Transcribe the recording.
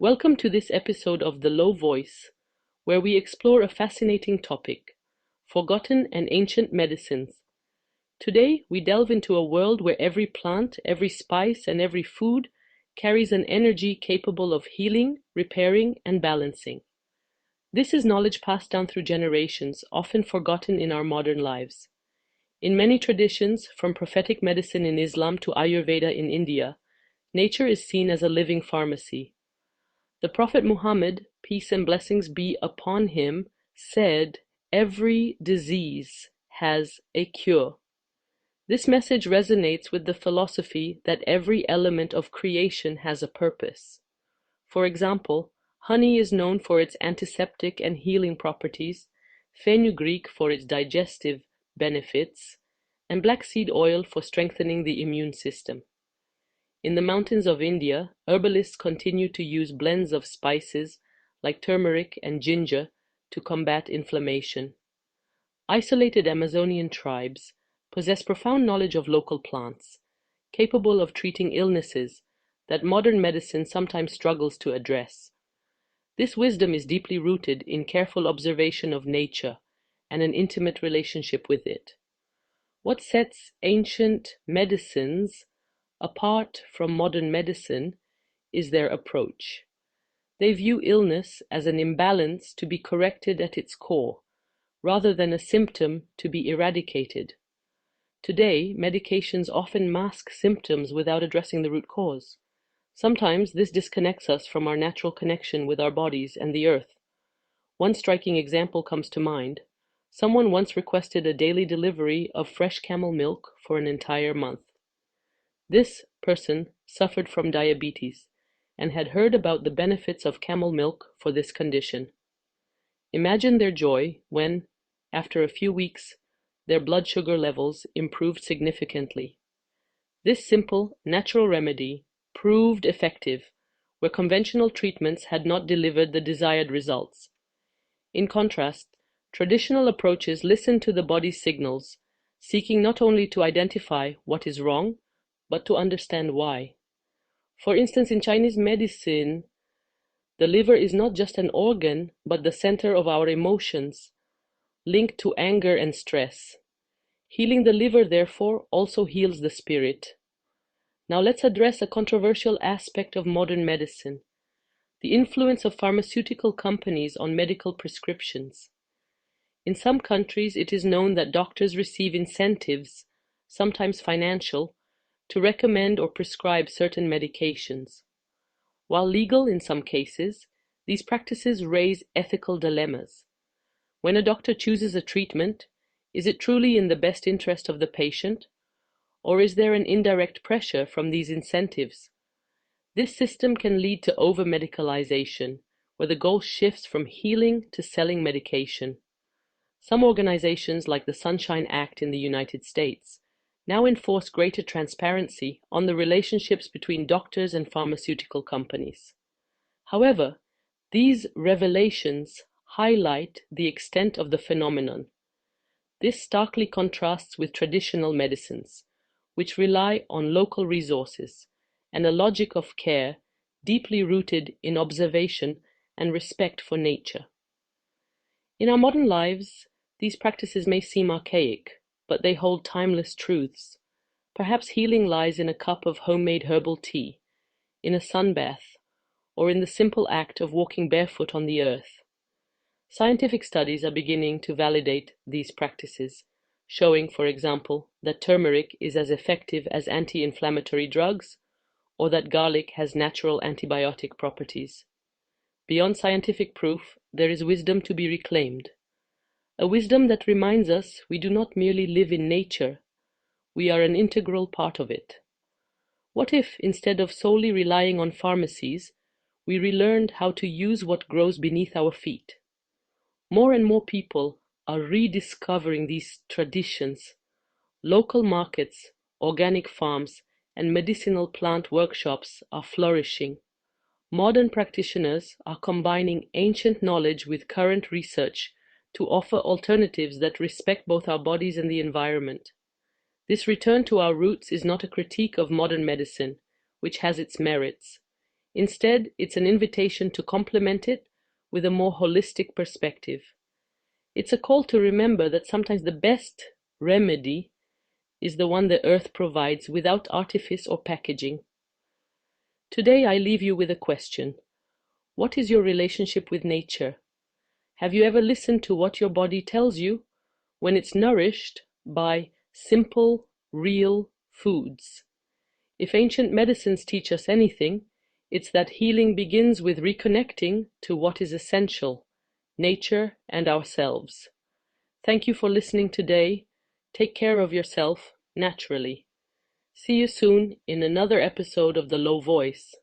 Welcome to this episode of The Low Voice, where we explore a fascinating topic, forgotten and ancient medicines. Today, we delve into a world where every plant, every spice, and every food carries an energy capable of healing, repairing, and balancing. This is knowledge passed down through generations, often forgotten in our modern lives. In many traditions, from prophetic medicine in Islam to Ayurveda in India, nature is seen as a living pharmacy. The Prophet Muhammad, peace and blessings be upon him, said, "Every disease has a cure." This message resonates with the philosophy that every element of creation has a purpose. For example, honey is known for its antiseptic and healing properties, fenugreek for its digestive benefits, and black seed oil for strengthening the immune system. In the mountains of India, herbalists continue to use blends of spices like turmeric and ginger to combat inflammation. Isolated Amazonian tribes possess profound knowledge of local plants, capable of treating illnesses that modern medicine sometimes struggles to address. This wisdom is deeply rooted in careful observation of nature and an intimate relationship with it. What sets ancient medicines apart from modern medicine is their approach. They view illness as an imbalance to be corrected at its core, rather than a symptom to be eradicated. Today, medications often mask symptoms without addressing the root cause. Sometimes this disconnects us from our natural connection with our bodies and the earth. One striking example comes to mind. Someone once requested a daily delivery of fresh camel milk for an entire month. This person suffered from diabetes and had heard about the benefits of camel milk for this condition. Imagine their joy when, after a few weeks, their blood sugar levels improved significantly. This simple, natural remedy proved effective where conventional treatments had not delivered the desired results. In contrast, traditional approaches listen to the body's signals, seeking not only to identify what is wrong, but to understand why. For instance, in Chinese medicine, the liver is not just an organ, but the center of our emotions, linked to anger and stress. Healing the liver, therefore, also heals the spirit. Now let's address a controversial aspect of modern medicine, the influence of pharmaceutical companies on medical prescriptions. In some countries, it is known that doctors receive incentives, sometimes financial, to recommend or prescribe certain medications. While legal in some cases, these practices raise ethical dilemmas. When a doctor chooses a treatment, is it truly in the best interest of the patient, or is there an indirect pressure from these incentives? This system can lead to over-medicalization, where the goal shifts from healing to selling medication. Some organizations, like the Sunshine Act in the United States, now enforce greater transparency on the relationships between doctors and pharmaceutical companies. However, these revelations highlight the extent of the phenomenon. This starkly contrasts with traditional medicines, which rely on local resources and a logic of care deeply rooted in observation and respect for nature. In our modern lives, these practices may seem archaic, but they hold timeless truths. Perhaps healing lies in a cup of homemade herbal tea, in a sunbath, or in the simple act of walking barefoot on the earth. Scientific studies are beginning to validate these practices, showing, for example, that turmeric is as effective as anti-inflammatory drugs, or that garlic has natural antibiotic properties. Beyond scientific proof, there is wisdom to be reclaimed. A wisdom that reminds us we do not merely live in nature, we are an integral part of it. What if, instead of solely relying on pharmacies, we relearned how to use what grows beneath our feet? More and more people are rediscovering these traditions. Local markets, organic farms, and medicinal plant workshops are flourishing. Modern practitioners are combining ancient knowledge with current research to offer alternatives that respect both our bodies and the environment. This return to our roots is not a critique of modern medicine, which has its merits. Instead, it's an invitation to complement it with a more holistic perspective. It's a call to remember that sometimes the best remedy is the one the earth provides without artifice or packaging. Today, I leave you with a question. What is your relationship with nature? Have you ever listened to what your body tells you when it's nourished by simple, real foods? If ancient medicines teach us anything, it's that healing begins with reconnecting to what is essential, nature and ourselves. Thank you for listening today. Take care of yourself naturally. See you soon in another episode of The Low Voice.